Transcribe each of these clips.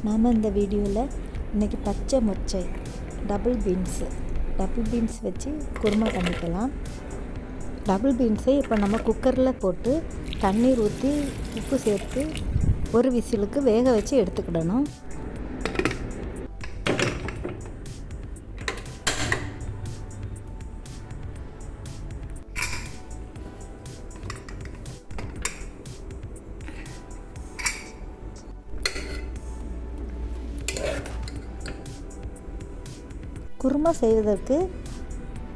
நாம் இந்த வீடியோவில் இன்றைக்கி பச்சை மொச்சை டபுள் பீன்ஸ் வச்சு குருமா பண்ணிக்கலாம். டபுள் பீன்ஸை இப்போ நம்ம குக்கரில் போட்டு தண்ணீர் ஊற்றி உப்பு சேர்த்து ஒரு விசிலுக்கு வேக வச்சு எடுத்துக்கிடணும். குருமா செய்வதற்கு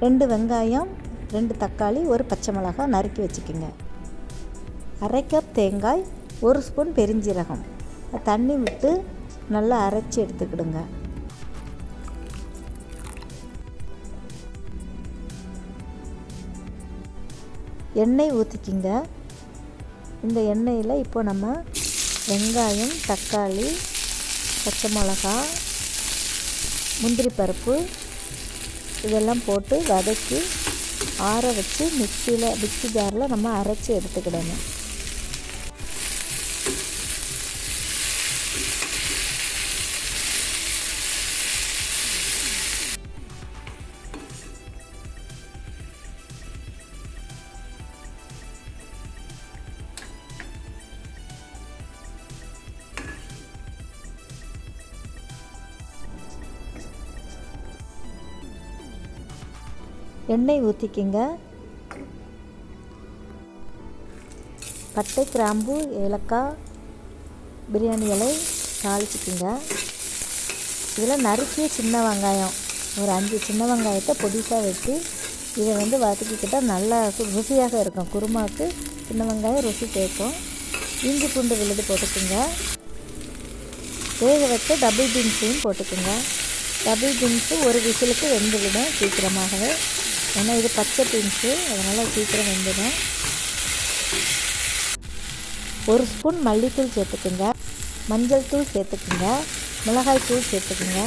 2 வெங்காயம், 2 தக்காளி, 1 பச்சை மிளகாய் நறுக்கி வச்சுக்கோங்க. 1/2 கப் தேங்காய், 1 ஸ்பூன் பெருஞ்சீரகம் தண்ணி விட்டு நல்லா அரைச்சி எடுத்துக்கிடுங்க. எண்ணெய் ஊற்றிக்கிங்க. இந்த எண்ணெயில் இப்போ நம்ம வெங்காயம், தக்காளி, பச்சை மிளகாய், முந்திரி பருப்பு இதெல்லாம் போட்டு வதக்கி ஆற வச்சு மிக்ஸி ஜாரில் நம்ம அரைச்சி எடுத்துக்கிடணும். எண்ணெய் ஊற்றிக்கிங்க. பட்டை, கிராம்பு, ஏலக்காய், பிரியாணி இலை தாளிச்சிக்கிங்க. இதில் நறுக்கிய சின்ன வெங்காயம் ஒரு 5 சின்ன வெங்காயத்தை பொடிசாக வெட்டி இதை வதக்கிக்கிட்டால் நல்லா ருசியாக இருக்கும். குருமாவுக்கு சின்ன வெங்காயம் ருசி சேர்க்கும். இஞ்சி பூண்டு விழுது போட்டுக்குங்க. வேக வச்ச டபுள் பீன்ஸையும் போட்டுக்குங்க. டபுள் பீன்ஸு ஒரு விசிலுக்கு வெந்துவிடும் சீக்கிரமாகவே. ஏன்னா இது பச்சை பீன்ஸு, அதனால் சீக்கிரம் வெந்துடும். 1 ஸ்பூன் மல்லித்தூள் சேர்த்துக்குங்க. மஞ்சள் தூள் சேர்த்துக்குங்க. மிளகாய் தூள் சேர்த்துக்குங்க.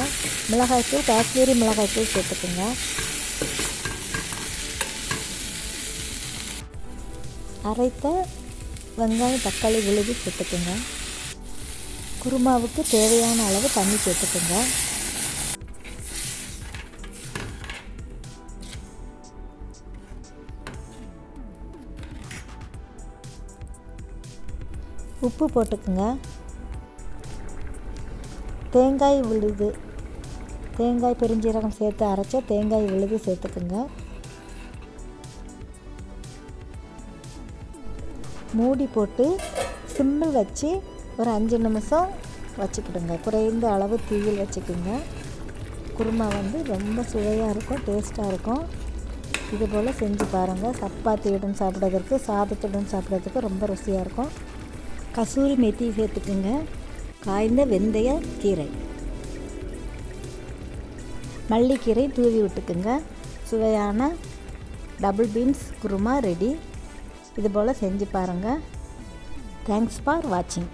மிளகாய்த்தூள் காஷ்மீரி மிளகாய்த்தூள் சேர்த்துக்குங்க. அரைத்த வெங்காயம், தக்காளி விழுது சேர்த்துக்குங்க. குருமாவுக்கு தேவையான அளவு தண்ணி சேர்த்துக்குங்க. உப்பு போட்டுக்குங்க. தேங்காய் விழுது, தேங்காய் பெருஞ்சீரகம் சேர்த்து அரைச்ச தேங்காய் விழுது சேர்த்துக்குங்க. மூடி போட்டு சிம்மில் வச்சு ஒரு 5 நிமிஷம் வச்சுக்கிடுங்க. குறைந்த அளவு தீயில் வச்சுக்குங்க. குருமா ரொம்ப சுவையாக இருக்கும், டேஸ்ட்டாக இருக்கும். இது போல் செஞ்சு பாருங்கள். சப்பாத்தியுடன் சாப்பிட்றதுக்கு, சாதத்துடன் சாப்பிட்றதுக்கு ரொம்ப ருசியாக இருக்கும். கசூரி மெத்தி சேர்த்துக்குங்க. காய்ந்த வெந்தய கீரை, மல்லிக்கீரை தூவி விட்டுக்குங்க. சுவையான டபுள் பீன்ஸ் குருமா ரெடி. இது போல் செஞ்சு பாருங்கள். தேங்க்ஸ் ஃபார் வாட்சிங்.